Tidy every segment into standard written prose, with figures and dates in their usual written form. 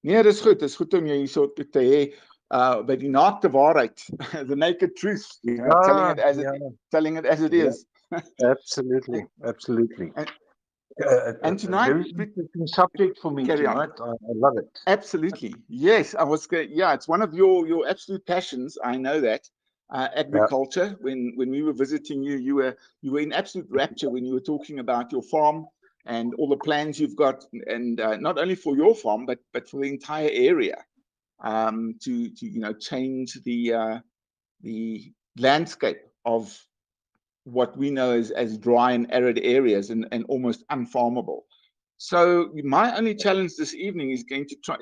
Nee, dis goed om jou hierso te hê. By die naakte waarheid, the naked truth, Yeah, yeah, telling it as it yeah, is. absolutely, absolutely. and, and A tonight, very interesting subject for me carry on. tonight. I love it. Absolutely. Yes, yeah, it's one of your absolute passions. I know that. Yeah, Agriculture. When we were visiting you, you were in absolute rapture when you were talking about your farm and all the plans you've got, and not only for your farm but for the entire area, to change the landscape of what we know as dry and arid areas and almost unfarmable. So my only challenge this evening is going to try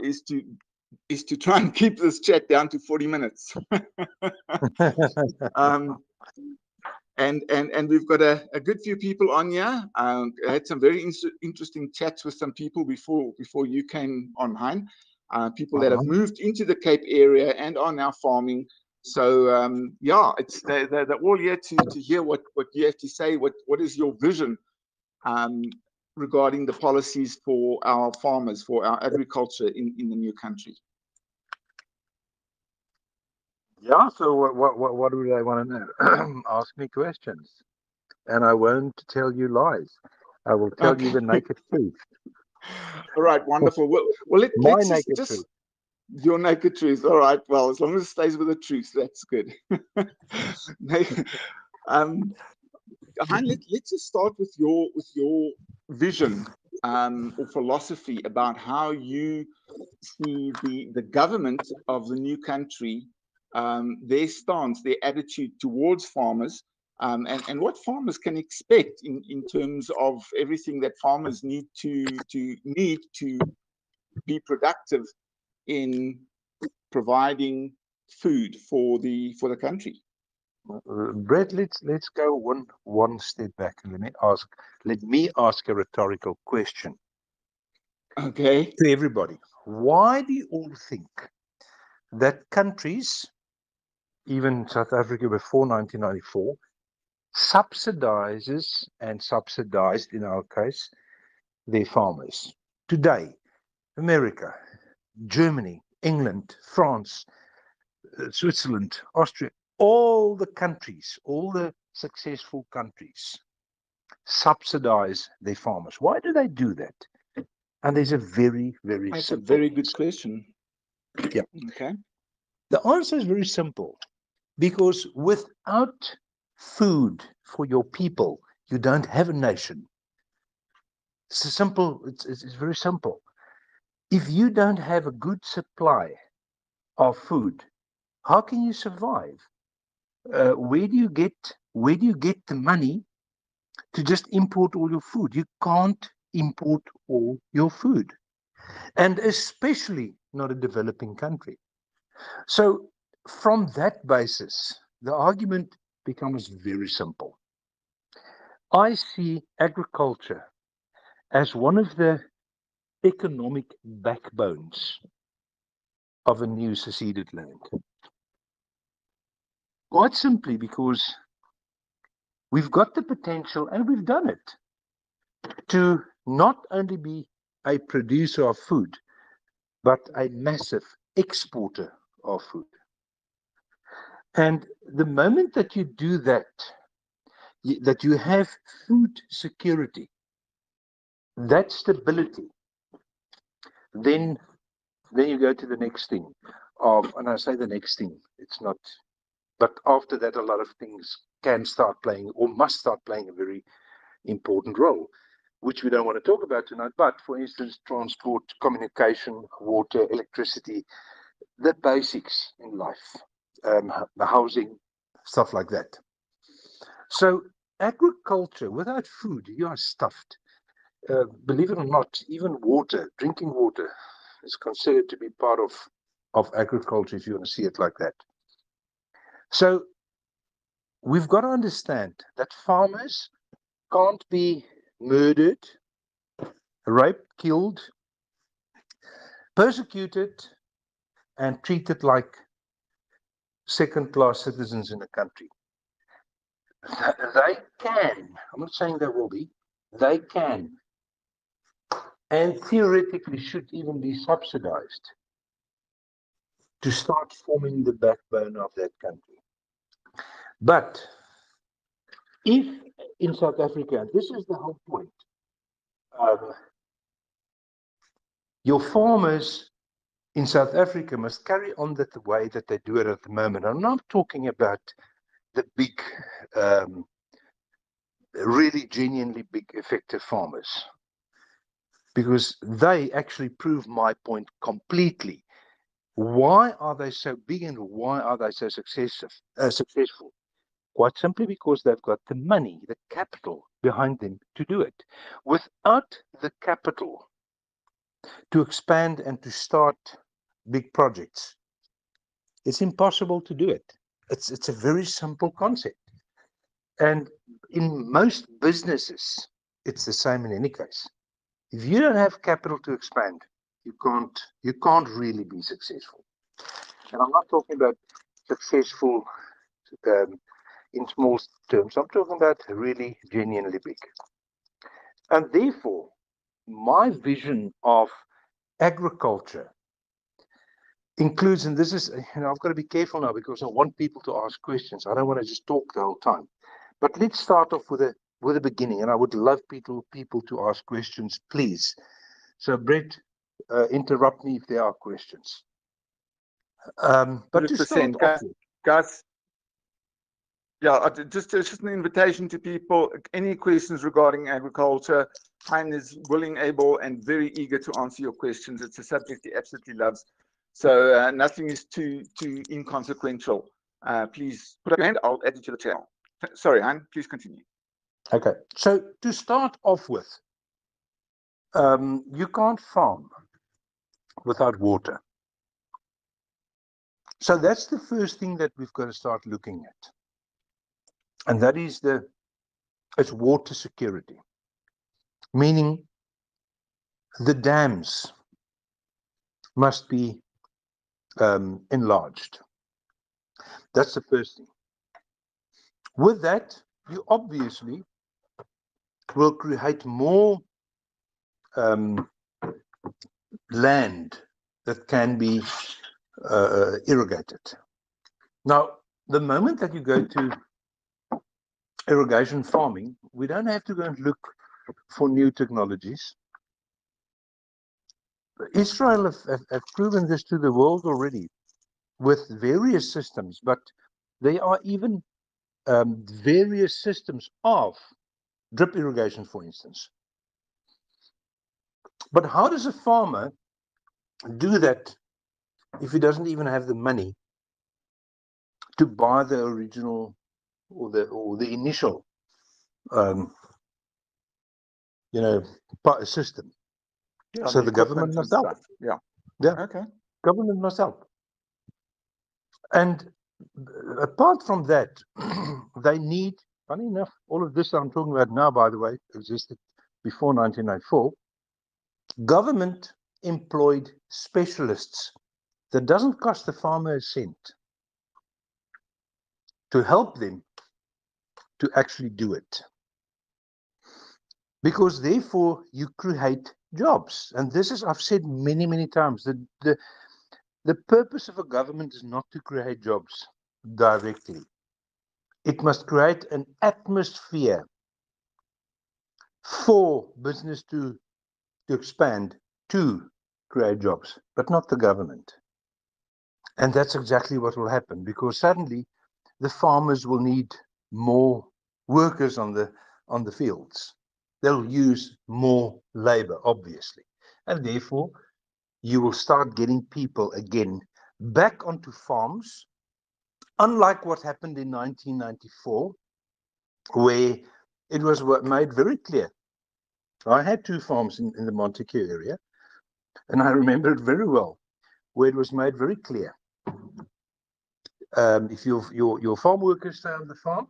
is to try and keep this chat down to 40 minutes. um, and we've got a good few people on here. I had some very interesting chats with some people before you came on, Hein. People that have moved into the Cape area and are now farming. So yeah, they're all here to hear what you have to say. What is your vision um, regarding the policies for our farmers, for our agriculture in the new country? yeah. So what do they want to know? Ask me questions, and I won't tell you lies. I will tell you Okay. the naked truth. All right, wonderful. Well, My let's naked just truth. your naked truth. All right. Well, as long as it stays with the truth, that's good. um, Hein, let's just start with your vision or philosophy about how you see the government of the new country, their stance, their attitude towards farmers, and what farmers can expect in terms of everything that farmers need to be productive in providing food for the country. Brett, let's go one step back and let me ask a rhetorical question Okay. to everybody. Why do you all think that countries, even South Africa before 1994, subsidized in our case their farmers? Today, America, Germany, England, France, Switzerland, Austria, all the countries, all the successful countries subsidize their farmers. Why do they do that? And there's a very, very That's a simple very good answer. question. Yeah. Okay. The answer is very simple. Because without food for your people, you don't have a nation. It's simple. It's very simple. If you don't have a good supply of food, how can you survive? Where do you get the money to just import all your food? You can't import all your food, and especially not a developing country. So, from that basis, the argument becomes very simple. I see agriculture as one of the economic backbones of a new seceded land. Quite simply because we've got the potential, and we've done it, to not only be a producer of food, but a massive exporter of food. And the moment that you do that, that you have food security, that stability, then you go to the next thing of, and I say the next thing, it's not, but after that, a lot of things can start playing or must start playing a very important role, which we don't want to talk about tonight. But for instance, transport, communication, water, electricity, the basics in life, the housing, stuff like that. So agriculture without food, you are stuffed. Believe it or not, even water, drinking water, is considered to be part of agriculture, if you want to see it like that. So we've got to understand that farmers can't be murdered, raped, killed, persecuted, and treated like second-class citizens in the country. They can, I'm not saying they will be, they can and theoretically should even be subsidized to start forming the backbone of that country. But if in South Africa, this is the whole point, your farmers in South Africa must carry on that the way that they do it at the moment. I'm not talking about the big, really genuinely big, effective farmers, because they actually prove my point completely. Why are they so big and why are they so successful? Quite simply because they've got the money, the capital behind them to do it. Without the capital to expand and to start big projects, it's impossible to do it. It's a very simple concept. And in most businesses, it's the same in any case. If you don't have capital to expand, you can't really be successful. And I'm not talking about successful in small terms. I'm talking about really genuinely big. And therefore, my vision of agriculture includes, and this is, I've got to be careful now because I want people to ask questions. I don't want to just talk the whole time. But let's start off with a beginning, and I would love people to ask questions, please. So, Brett, interrupt me if there are questions. But to start off, guys, yeah, just an invitation to people. Any questions regarding agriculture? Hein is willing, able, and very eager to answer your questions. It's a subject he absolutely loves. So nothing is too inconsequential. Please put up your hand. I'll add you to the channel. Sorry, Hein, please continue. Okay, so to start off with, you can't farm without water. So that's the first thing that we've got to start looking at. And that is it's water security, meaning the dams must be enlarged. That's the first thing. With that, you obviously will create more land that can be irrigated. Now, the moment that you go to irrigation farming, we don't have to go and look for new technologies. Israel have proven this to the world already with various systems, but there are even various systems of drip irrigation, for instance. But how does a farmer do that if he doesn't even have the money to buy the original or the initial system? Yeah, so the government must help. Yeah. Okay. Government must help. And apart from that, they need, funny enough, all of this I'm talking about now, by the way, existed before 1994. Government employed specialists that doesn't cost the farmer a cent to help them to actually do it. Because therefore you create jobs. And this is, I've said many, many times, that the purpose of a government is not to create jobs directly. It must create an atmosphere for business to expand, to create jobs, but not the government. And that's exactly what will happen, because suddenly the farmers will need more workers on the fields. They'll use more labor, obviously. And therefore, you will start getting people again back onto farms, unlike what happened in 1994, where it was made very clear. I had 2 farms in the Montague area, and I remember it very well, where it was made very clear. If your farm workers stay on the farm,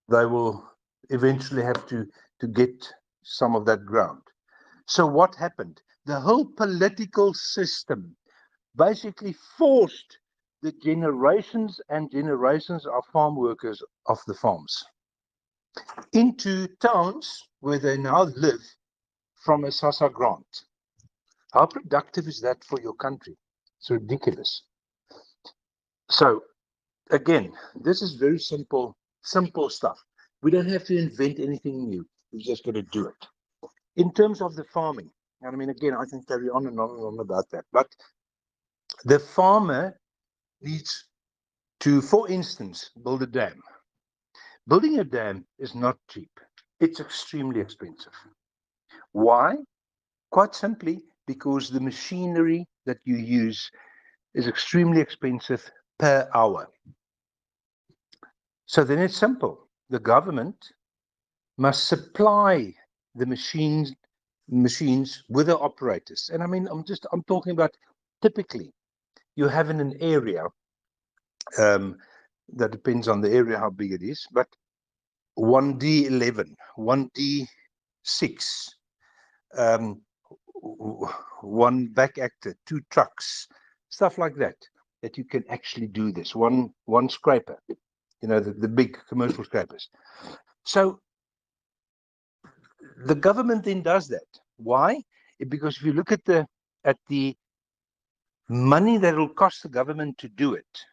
they will eventually have to get some of that ground. So what happened? The whole political system basically forced the generations and generations of farm workers off the farms into towns where they now live from a SASSA grant. How productive is that for your country? It's ridiculous. So again, this is very simple stuff. We don't have to invent anything new. We've just got to do it. In terms of the farming, I mean, again, I can carry on and on about that, but the farmer needs to, for instance, build a dam. Building a dam is not cheap. It's extremely expensive. Why? Quite simply because the machinery that you use is extremely expensive per hour. So then it's simple. The government must supply the machines with the operators. And I mean, I'm talking about typically you have in an area, that depends on the area how big it is, but 1D11, 1D6, one back actor, 2 trucks, stuff like that you can actually do this. One scraper, the big commercial scrapers. So the government then does that. Why? Because if you look at the money that will cost the government to do it,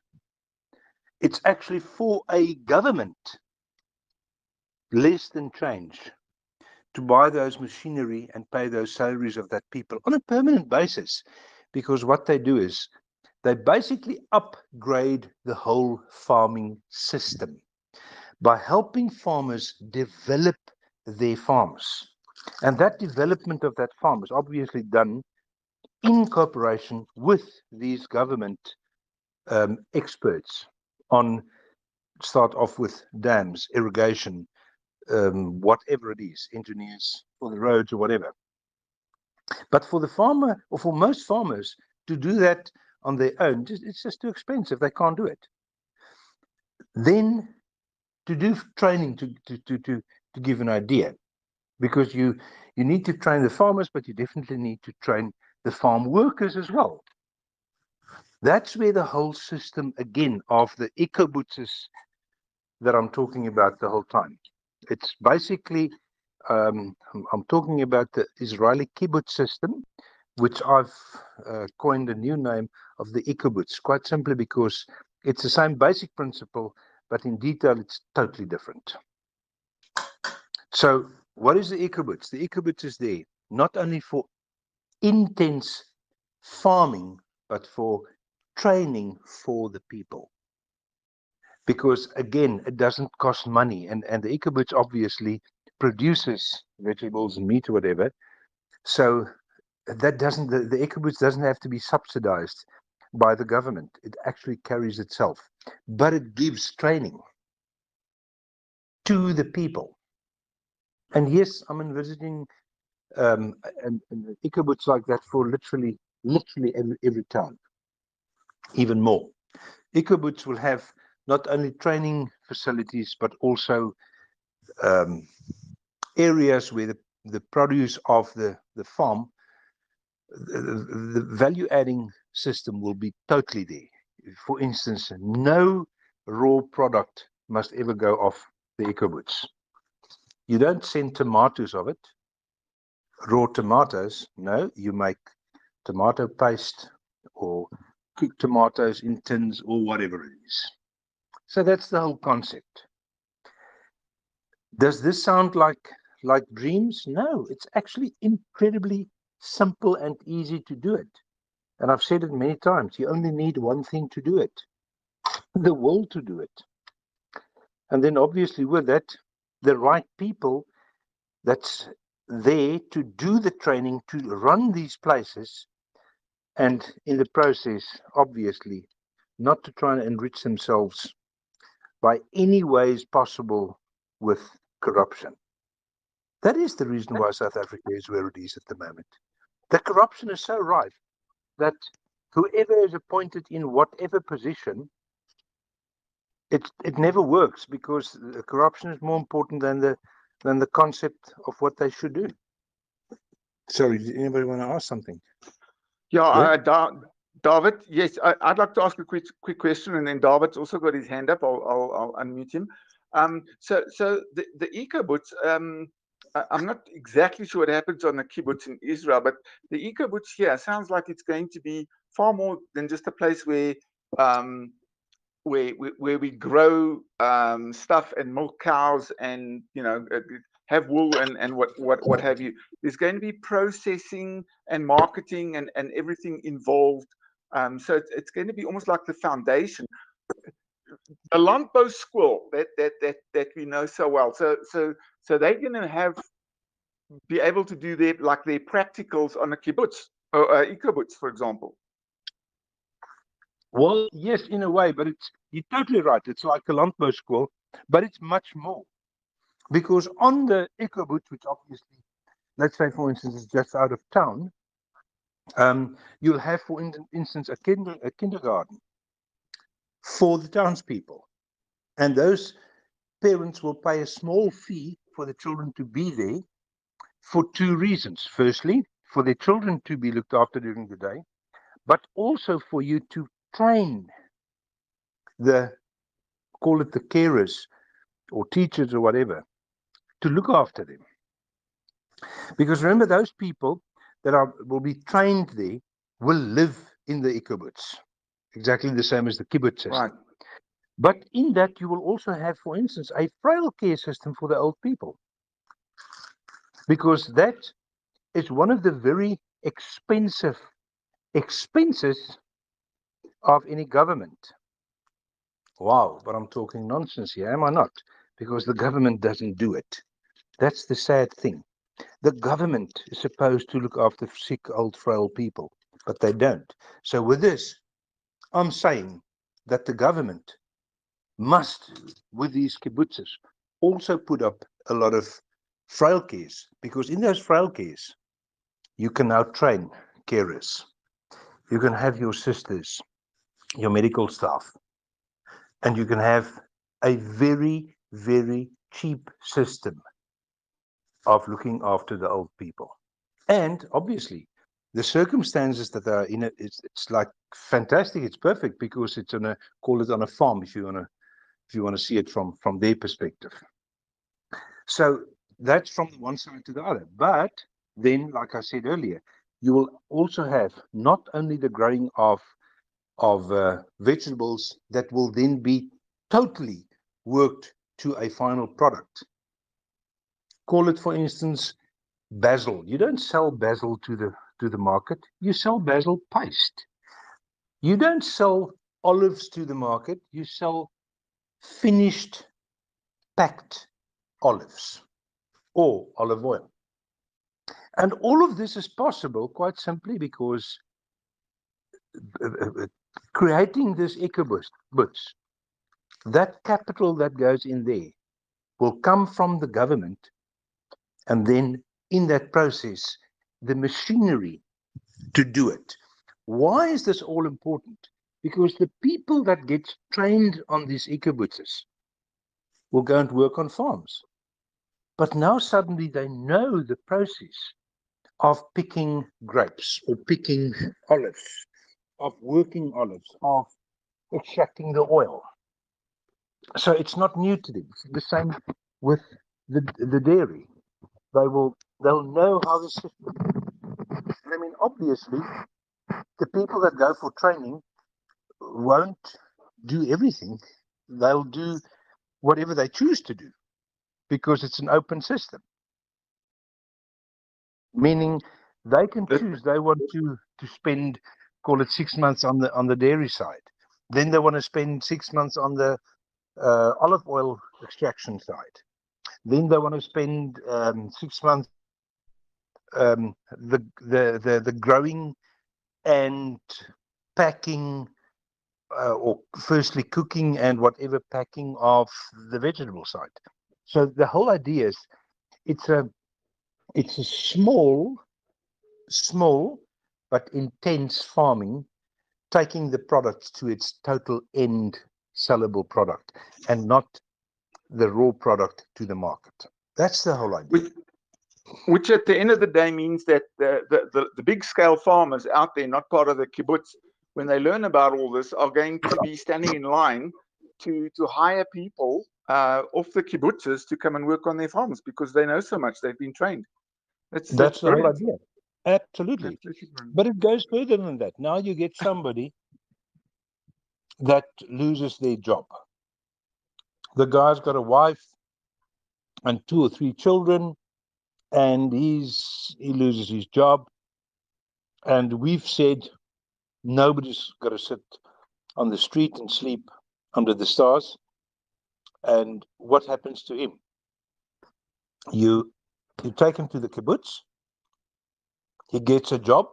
it's actually for a government less than change to buy those machinery and pay those salaries of that people on a permanent basis. Because what they do is they basically upgrade the whole farming system by helping farmers develop their farms. And that development of that farm is obviously done in cooperation with these government experts on, start off with dams, irrigation, whatever it is, engineers for the roads or whatever. But for the farmer, or for most farmers, to do that on their own, it's just too expensive. They can't do it. Then to do training, to give an idea, because you need to train the farmers, but you definitely need to train the farm workers as well. That's where the whole system, again, of the ecobootses that I'm talking about the whole time. It's basically, I'm talking about the Israeli kibbutz system, which I've coined a new name of the ecobootz, quite simply because it's the same basic principle, but in detail, it's totally different. So what is the ecobootz? The ecobootz is there not only for intense farming, but for training for the people. Because again, it doesn't cost money, and the ecobootz obviously produces vegetables and meat or whatever. So that doesn't, the ecobootz doesn't have to be subsidized by the government. It actually carries itself, but it gives training to the people. And yes, I'm envisaging an ecobootz like that for literally every town, even more. Ecobootz will have not only training facilities, but also areas where the produce of the farm, the value adding system will be totally there. For instance, no raw product must ever go off the ecobootz. You don't send tomatoes of it, raw tomatoes. No, you make tomato paste or cooked tomatoes in tins or whatever it is. So that's the whole concept. Does this sound like dreams? No, it's actually incredibly simple and easy to do it. And I've said it many times, you only need one thing to do it, the will to do it. And then obviously with that, the right people that's there to do the training, to run these places, and in the process, obviously, not to try and enrich themselves by any ways possible with corruption. That is the reason why South Africa is where it is at the moment. The corruption is so rife that whoever is appointed in whatever position, it never works, because the corruption is more important than the concept of what they should do. Sorry, did anybody want to ask something? Yeah, David, yes, I'd like to ask a quick question, and then David's also got his hand up. I'll unmute him. So the ecobootz, I'm not exactly sure what happens on the kibbutz in Israel, but the kibbutz here sounds like it's going to be far more than just a place where we grow stuff and milk cows and have wool and what have you. There's going to be processing and marketing and everything involved. So it's going to be almost like the foundation. The Landbou school that we know so well. So they're going to be able to do their practicals on a kibbutz or a kibbutz, for example. Well, yes, in a way, but you're totally right. It's like a Landbou school, but it's much more. Because on the kibbutz, which obviously, let's say, for instance, is just out of town, you'll have, for instance, a kindergarten for the townspeople. And those parents will pay a small fee for the children to be there for two reasons. Firstly, for their children to be looked after during the day, but also for you to train call it the carers or teachers or whatever, to look after them. Because remember, those people that will be trained there will live in the kibbutz, exactly the same as the kibbutz system. Right. But in that, you will also have, for instance, a frail care system for the old people. Because that is one of the very expenses of any government. Wow, but I'm talking nonsense here, am I not? Because the government doesn't do it. That's the sad thing. The government is supposed to look after sick, old, frail people, but they don't. So with this, I'm saying that the government must, with these kibbutzes, also put up a lot of frail cares, because in those frail cares, you can now train carers. You can have your sisters, your medical staff, and you can have a very, very cheap system of looking after the old people. And obviously, the circumstances that are in it, it's like fantastic. It's perfect because it's on a farm if you want to see it from their perspective. So that's from one side to the other. But then, like I said earlier, you will also have not only the growing of vegetables that will then be totally worked to a final product. Call it, for instance, basil. You don't sell basil to the market. You sell basil paste. You don't sell olives to the market. You sell finished, packed olives or olive oil. And all of this is possible quite simply because creating this kibbutz, that capital that goes in there will come from the government, and then in that process, the machinery to do it. Why is this all important? Because the people that get trained on these kibbutzes will go and work on farms. But now suddenly they know the process of picking grapes or picking olives, of working olives, of extracting the oil. So it's not new to them. It's the same with the dairy. They'll know how the system. And I mean, obviously, the people that go for training won't do everything. They'll do whatever they choose to do because it's an open system. Meaning they can choose. They want to spend, call it 6 months on the dairy side. Then they want to spend 6 months on the olive oil extraction side. Then they want to spend 6 months the growing and packing, or firstly cooking and whatever packing of the vegetable side. So the whole idea is it's a small but intense farming, taking the product to its total end sellable product and not the raw product to the market. That's the whole idea. Which at the end of the day means that the big scale farmers out there, not part of the kibbutz, when they learn about all this, are going to be standing in line to hire people off the kibbutzes to come and work on their farms because they know so much. They've been trained. That's the whole brilliant. idea. Absolutely. Absolutely brilliant. But it goes further than that. Now you get somebody that loses their job. The guy's got a wife and 2 or 3 children, and he loses his job. And we've said nobody's got to sit on the street and sleep under the stars. And what happens to him? You take him to the kibbutz. He gets a job.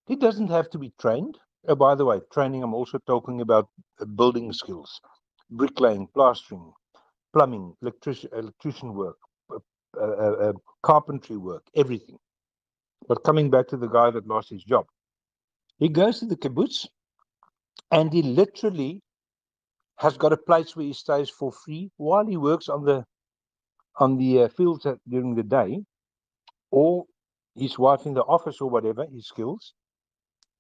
He doesn't have to be trained. Oh, by the way, training, I'm also talking about building skills, bricklaying, plastering, plumbing, electrician work, carpentry work, everything. But coming back to the guy that lost his job, he goes to the kibbutz and he literally has got a place where he stays for free while he works on the fields during the day, or his wife in the office or whatever, his skills.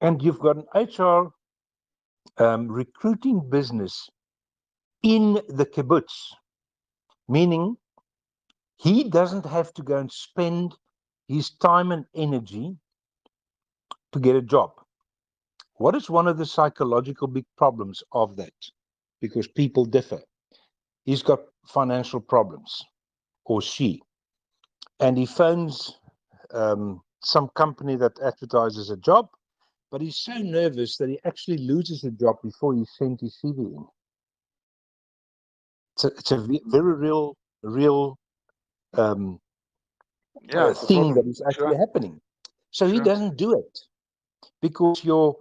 And you've got an HR recruiting business in the kibbutz, meaning he doesn't have to go and spend his time and energy to get a job. What is one of the psychological big problems of that? Because people differ. He's got financial problems, or she, and he phones some company that advertises a job, but he's so nervous that he actually loses the job before he sent his CV in. It's a very real thing that is actually happening. So he doesn't do it because you're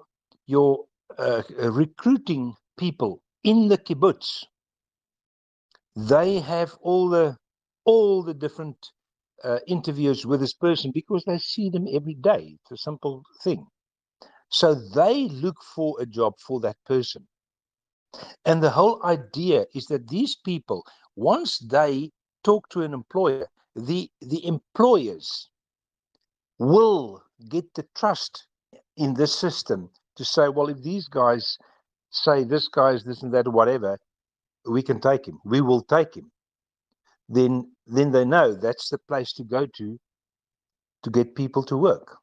recruiting people in the kibbutz. They have all the different interviews with this person because they see them every day. It's a simple thing. So they look for a job for that person. And the whole idea is that these people, once they talk to an employer, the employers will get the trust in this system to say, well, if these guys say this guy is this and that or whatever, we can take him. We will take him. Then they know that's the place to go to get people to work.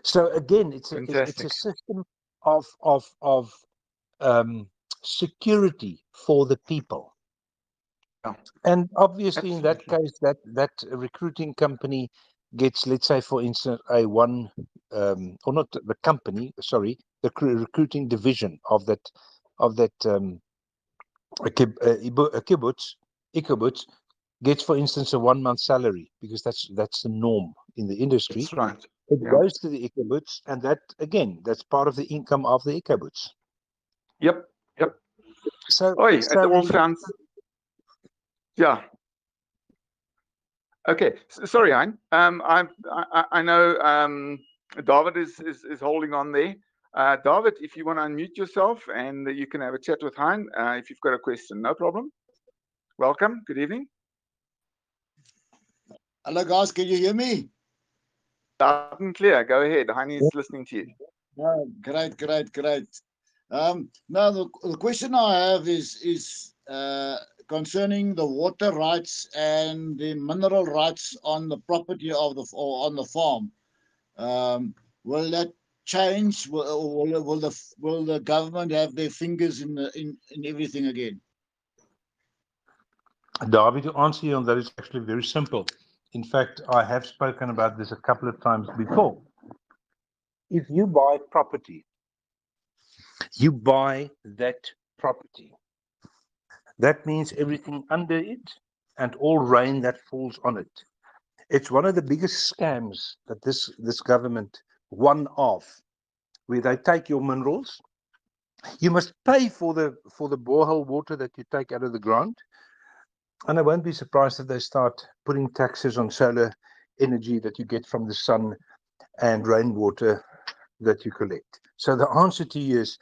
So again, it's a system of security for the people. Yeah. And obviously, in that case, that recruiting company gets, let's say, for instance, or not the company, sorry, the recruiting division of that kibbutz gets, for instance, a 1 month salary, because that's the norm in the industry. That's right. It goes to the kibbutz, and that, again, that's part of the income of the kibbutz. Yep. So, it all sounds. Yeah. Okay. Sorry, Hein. I know David is holding on there. David, if you want to unmute yourself and you can have a chat with Hein if you've got a question, no problem. Welcome. Good evening. Hello, guys. Can you hear me? Loud and clear. Go ahead. Hein is listening to you. Oh, great. Now, the question I have is concerning the water rights and the mineral rights on the property or on the farm. Will that change? Will the government have their fingers in everything again? David, to answer you on that is actually very simple. In fact, I have spoken about this a couple of times before. If you buy property, you buy that property. That means everything under it and all rain that falls on it. It's one of the biggest scams that this government, one of, where they take your minerals. You must pay for the borehole water that you take out of the ground. And I won't be surprised if they start putting taxes on solar energy that you get from the sun and rainwater that you collect. So the answer to you is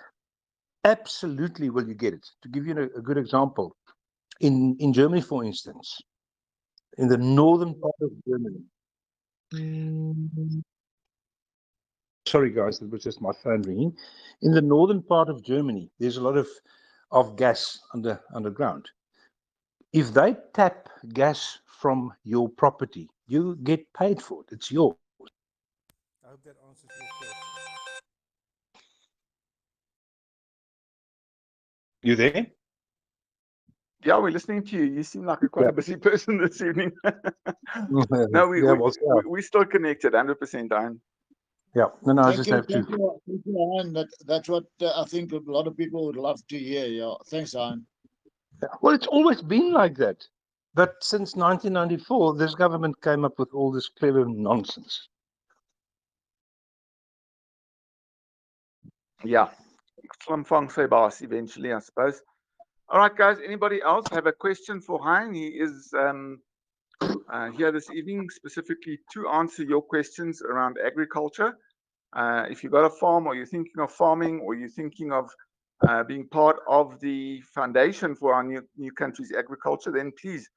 absolutely will you get it. To give you a good example, in Germany, for instance, in the northern part of Germany. Sorry, guys, it was just my phone ringing. In the northern part of Germany, there's a lot of of gas underground. If they tap gas from your property, you get paid for it. It's yours. I hope that answers your question. You there? Yeah, we're listening to you. You seem like quite a busy person this evening. No, we're still connected, 100%, Hein. Yeah, no, I Thank just you, have to. thank you, Hein. That's what I think a lot of people would love to hear. Yeah, thanks, Hein. Well, it's always been like that. But since 1994, this government came up with all this clever nonsense. Yeah, Slimfang say boss eventually, I suppose. All right, guys, anybody else have a question for Hein? He is here this evening specifically to answer your questions around agriculture. If you've got a farm, or you're thinking of farming, or you're thinking of being part of the foundation for our new country's agriculture, then please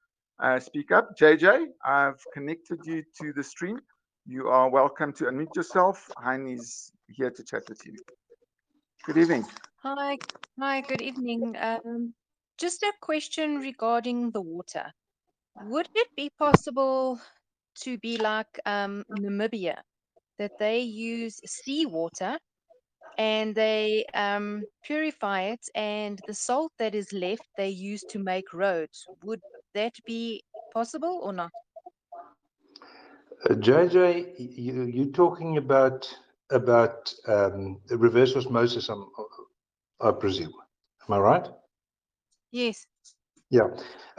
speak up. JJ, I've connected you to the stream. You are welcome to unmute yourself. Hein is here to chat with you. Good evening. Hi, good evening. Just a question regarding the water. Would it be possible to be like Namibia, that they use seawater and they purify it, and the salt that is left they use to make roads? Would that be possible or not? JJ, you're talking about reverse osmosis, I presume. Am I right? Yes. Yeah.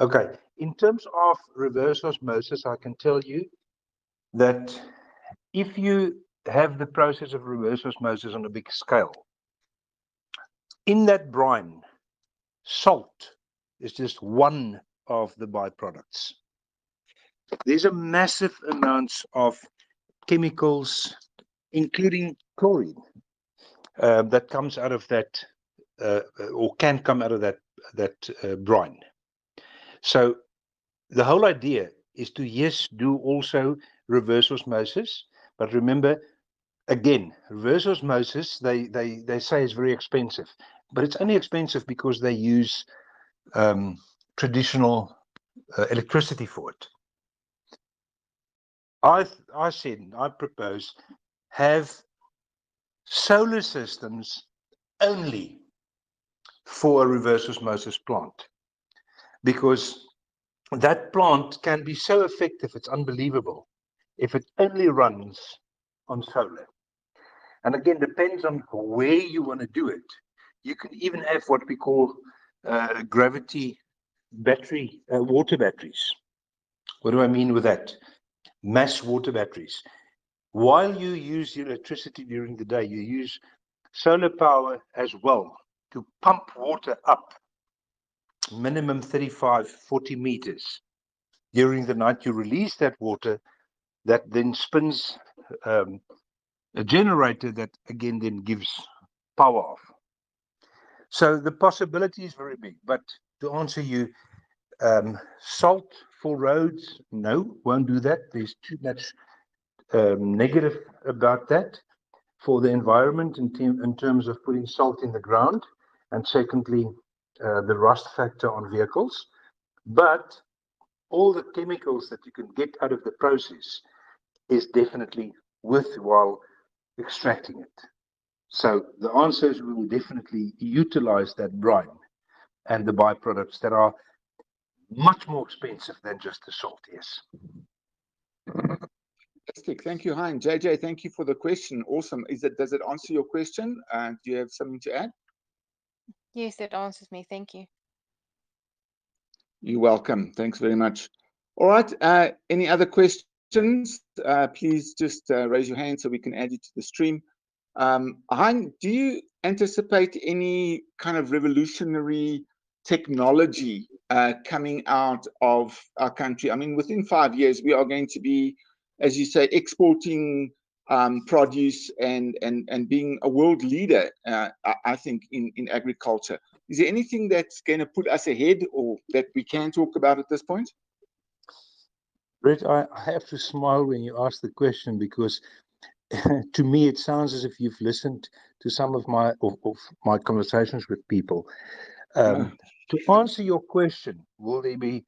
Okay. In terms of reverse osmosis, I can tell you that if you have the process of reverse osmosis on a big scale, in that brine, salt is just one of the byproducts. There's a massive amounts of chemicals, including chlorine, that comes out of that, or can come out of that brine. So the whole idea is to, yes, do also reverse osmosis, but remember, again, reverse osmosis, they say is very expensive, but it's only expensive because they use traditional electricity for it. I propose have solar systems only for a reverse osmosis plant, because that plant can be so effective, it's unbelievable, if it only runs on solar. And again, depends on where you want to do it. You can even have what we call gravity battery, water batteries. What do I mean with that? Mass water batteries. While you use electricity during the day, you use solar power as well to pump water up minimum 35, 40 meters. During the night, you release that water that then spins a generator that again then gives power off. So the possibility is very big. But to answer you, salt for roads, no, won't do that. There's too much negative about that for the environment in terms of putting salt in the ground, and secondly, the rust factor on vehicles. But all the chemicals that you can get out of the process is definitely worthwhile extracting it. So the answer is we will definitely utilize that brine and the byproducts that are much more expensive than just the salt, yes. Fantastic. Thank you, Hein. JJ, thank you for the question. Awesome. Does it answer your question? Do you have something to add? Yes, that answers me. Thank you. You're welcome. Thanks very much. All right. Any other questions? Please just raise your hand so we can add you to the stream. Hein, do you anticipate any kind of revolutionary technology coming out of our country? I mean, within 5 years, we are going to be, as you say, exporting produce and being a world leader, I think, in agriculture. Is there anything that's going to put us ahead, or that we can talk about at this point? Brett, I have to smile when you ask the question, because to me it sounds as if you've listened to some of my conversations with people. To answer your question, will there be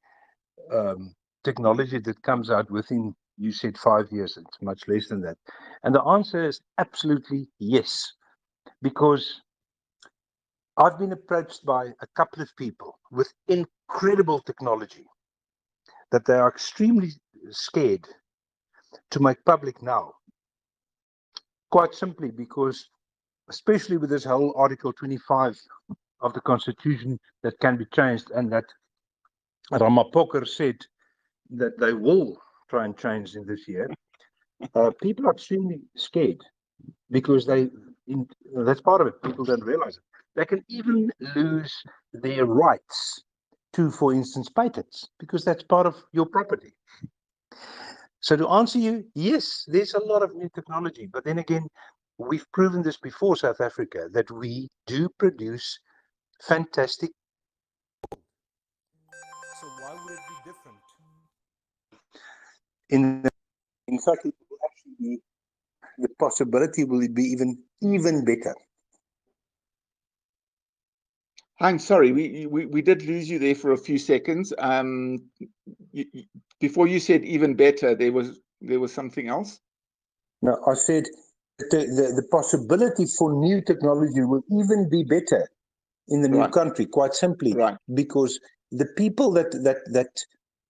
technology that comes out within, you said 5 years, it's much less than that. And the answer is absolutely yes, because I've been approached by a couple of people with incredible technology that they are extremely scared to make public now. Quite simply because, especially with this whole Article 25 of the Constitution that can be changed, and that Ramaphosa said that they will try and change in this year, people are extremely scared because that's part of it. People don't realize it. They can even lose their rights to, for instance, patents, because that's part of your property. So to answer you, yes, there's a lot of new technology, but then again, we've proven this before, South Africa, that we do produce fantastic. So why would it be different? In fact, it will actually be, the possibility will be even better. Hein, sorry, we did lose you there for a few seconds. Before you said even better, there was something else. No, I said the possibility for new technology will even be better in the new country, quite simply, because the people that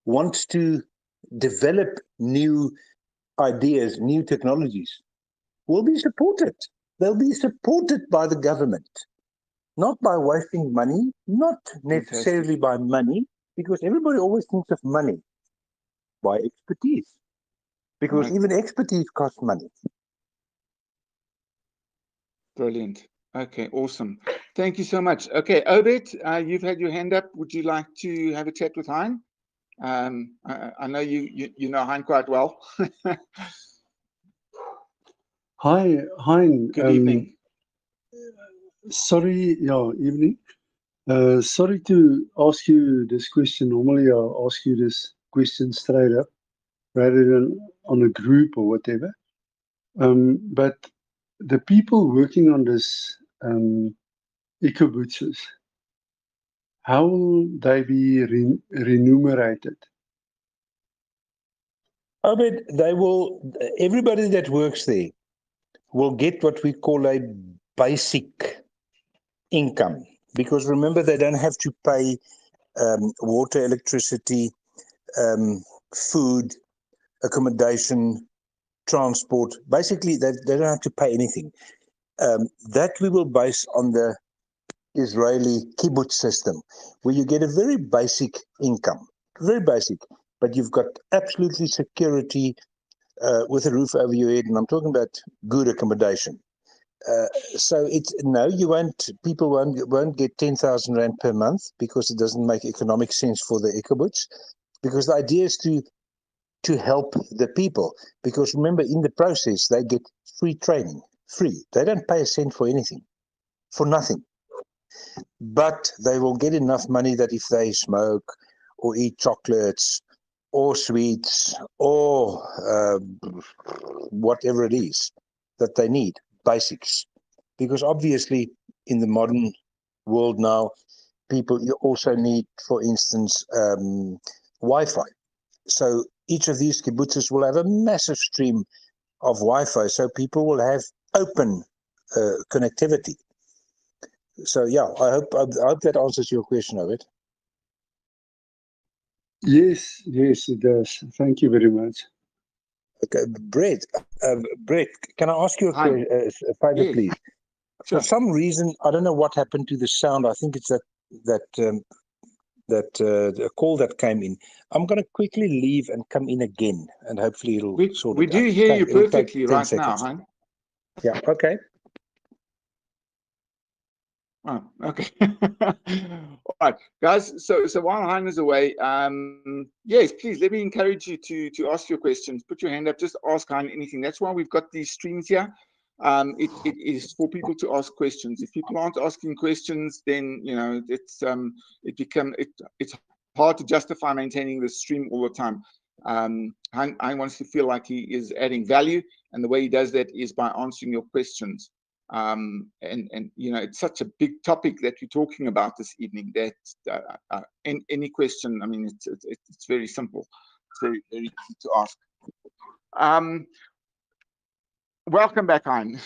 want to develop new ideas, new technologies, will be supported. They'll be supported by the government, not by wasting money, not necessarily by money, because everybody always thinks of money, by expertise, because even expertise costs money. Brilliant. Okay, awesome. Thank you so much. Okay, Obed, you've had your hand up. Would you like to have a chat with Hein? I know you know Hein quite well. Hi, Hein. Good evening. Sorry, evening. Sorry to ask you this question. Normally, I'll ask you this question straight up, rather than on a group or whatever. But the people working on this eco-bootses, how will they be remunerated? Obed, everybody that works there will get what we call a basic income, because remember, they don't have to pay water, electricity, food, accommodation, transport. Basically, they don't have to pay anything. That we will base on the Israeli kibbutz system, where you get a very basic income, very basic, but you've got absolutely security with a roof over your head, and I'm talking about good accommodation. So people won't get 10,000 Rand per month, because it doesn't make economic sense for the kibbutz, because the idea is to help the people, because remember, in the process, they get free training, free. They don't pay a cent for anything, for nothing. But they will get enough money that if they smoke or eat chocolates or sweets or whatever it is that they need, basics. Because obviously in the modern world now, people also need, for instance, Wi-Fi. So each of these kibbutzes will have a massive stream of Wi-Fi, so people will have open connectivity. So yeah, I hope that answers your question, Obed. Yes, it does. Thank you very much. Okay, Brett, can I ask you a favor, yes, please? Sure. For some reason, I don't know what happened to the sound. I think it's that call that came in. I'm going to quickly leave and come in again, and hopefully it'll sort it out. We do hear you perfectly right now, Hein? Yeah, okay. Oh, okay. All right, guys. So while Hein is away, yes, please let me encourage you to ask your questions. Put your hand up. Just ask Hein anything. That's why we've got these streams here. It is for people to ask questions. If people aren't asking questions, then it's hard to justify maintaining the stream all the time. Hein wants to feel like he is adding value, and the way he does that is by answering your questions. And you know, it's such a big topic that we're talking about this evening that any question, I mean, it's very simple. It's very, very easy to ask. Welcome back, Hein.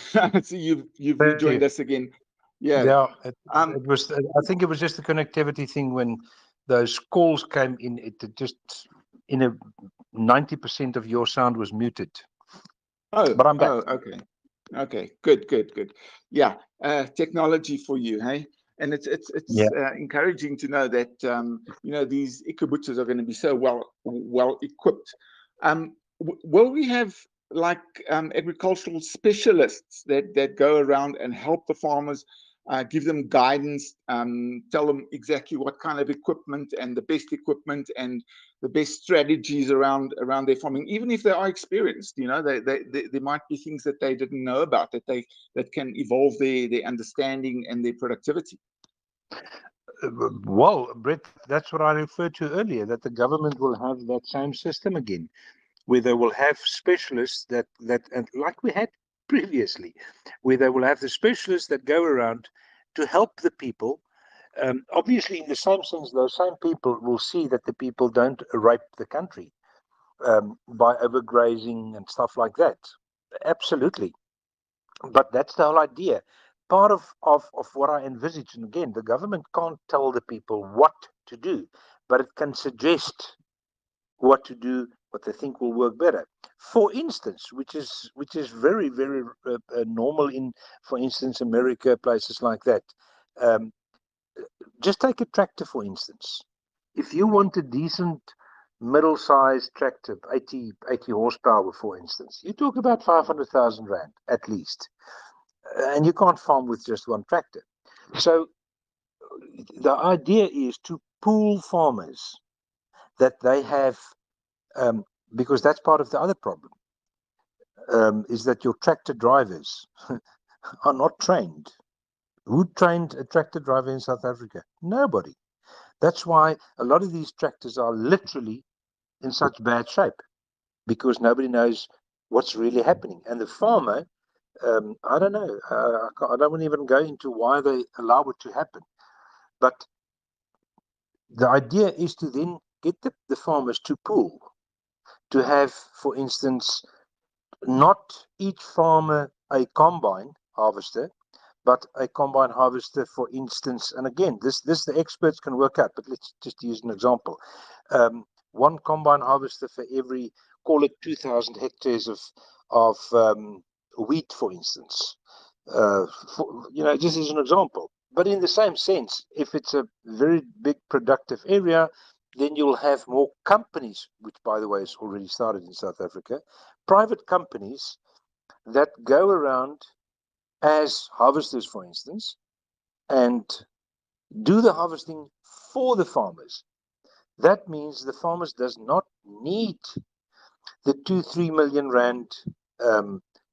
So you've rejoined us again. Yeah. It was. I think it was just the connectivity thing when those calls came in. It just 90% of your sound was muted. Oh, but I'm back. Oh, okay. Good. Yeah. Technology for you, hey. And it's encouraging to know that you know, these eco-butchers are going to be so well equipped. Will we have like agricultural specialists that go around and help the farmers, give them guidance, tell them exactly what kind of equipment and the best equipment and the best strategies around their farming, even if they are experienced? You know, there might be things that they didn't know about that can evolve their understanding and their productivity. Well, Brett, that's what I referred to earlier, that the government will have that same system again, where they will have specialists that and like we had previously, where they will have the specialists that go around to help the people. Obviously, in the same sense, those same people will see that the people don't rape the country by overgrazing and stuff like that. Absolutely. But that's the whole idea. Part of what I envisage, and again, the government can't tell the people what to do, but it can suggest what to do, what they think will work better. For instance, which is very, very normal in, for instance, America, places like that. Just take a tractor, for instance. If you want a decent middle-sized tractor, 80 horsepower, for instance, you talk about 500,000 rand at least. And you can't farm with just one tractor. So the idea is to pool farmers, that they have, because that's part of the other problem, is that your tractor drivers are not trained. Who trained a tractor driver in South Africa? Nobody. That's why a lot of these tractors are literally in such bad shape, because nobody knows what's really happening. And the farmer, I don't know, I don't want to even go into why they allow it to happen. But the idea is to then get the farmers to pool, to have, for instance, not each farmer a combine harvester, but a combine harvester, for instance. And again, this the experts can work out, but let's just use an example. One combine harvester for every, call it 2,000 hectares of wheat, for instance. You know, just as an example. But in the same sense, if it's a very big productive area, then you'll have more companies, which, by the way, has already started in South Africa, private companies that go around as harvesters, for instance, and do the harvesting for the farmers. That means the farmers does not need the 2-3 million rand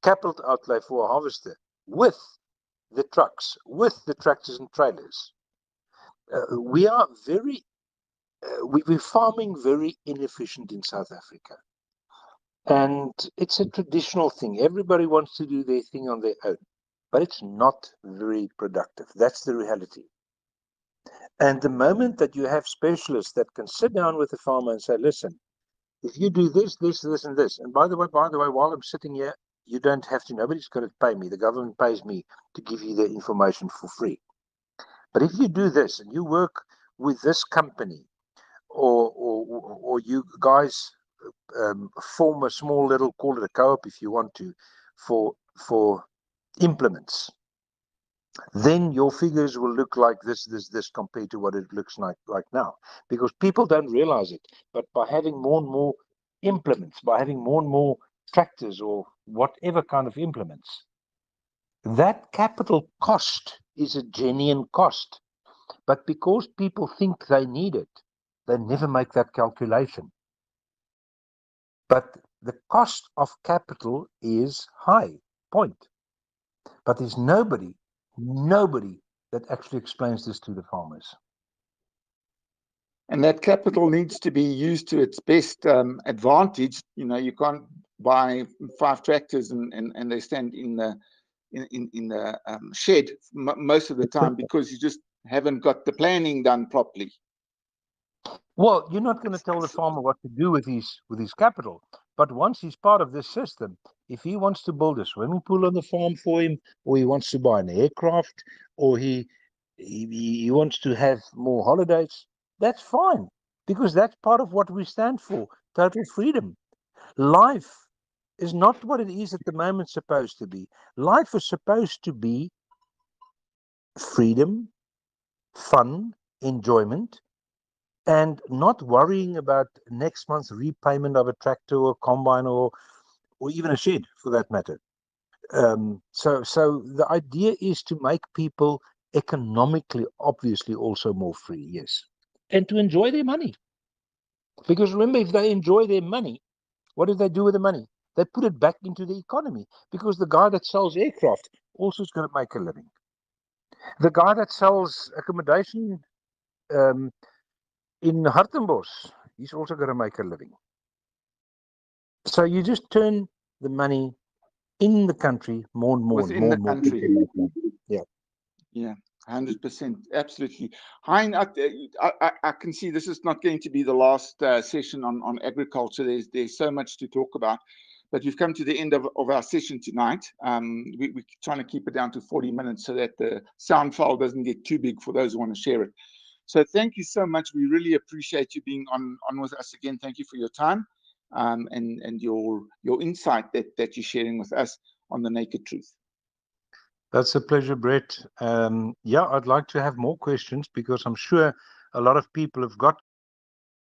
capital outlay for a harvester with the trucks, with the tractors and trailers. We're farming very inefficient in South Africa. And it's a traditional thing. Everybody wants to do their thing on their own, but it's not very productive. That's the reality. And the moment that you have specialists that can sit down with the farmer and say, listen, if you do this, and this, and by the way, while I'm sitting here, you don't have to, nobody's got to pay me. The government pays me to give you the information for free. But if you do this and you work with this company, or you guys form a small little, call it a co-op if you want to, for implements, then your figures will look like this compared to what it looks like now. Because people don't realize it, but by having more and more implements, by having more and more tractors or whatever kind of implements, that capital cost is a genuine cost. But because people think they need it, they never make that calculation. But the cost of capital is high, point. But there's nobody that actually explains this to the farmers. And that capital needs to be used to its best advantage. You know, you can't buy 5 tractors and they stand in in the shed most of the time because you just haven't got the planning done properly. Well, you're not going to tell the farmer what to do with his capital, but once he's part of this system, if he wants to build a swimming pool on the farm for him, or he wants to buy an aircraft, or he wants to have more holidays, that's fine, because that's part of what we stand for: total freedom. Life is not what it is at the moment supposed to be. Life is supposed to be freedom, fun, enjoyment, and not worrying about next month's repayment of a tractor or combine or even a shed for that matter. So the idea is to make people economically, obviously, also more free, yes, and to enjoy their money. Because remember, if they enjoy their money, what do they do with the money? They put it back into the economy, because the guy that sells aircraft also is going to make a living. The guy that sells accommodation in Hartenbos, he's also going to make a living. So you just turn the money in the country more and more. Within the country. Yeah. Yeah, 100%. Absolutely. Hein, I can see this is not going to be the last session on agriculture. There's so much to talk about. But we've come to the end of our session tonight. We're trying to keep it down to 40 minutes so that the sound file doesn't get too big for those who want to share it. So thank you so much. We really appreciate you being on with us again. Thank you for your time and your insight that you're sharing with us on the Naked Truth. That's a pleasure, Brett. Yeah, I'd like to have more questions, because I'm sure a lot of people have got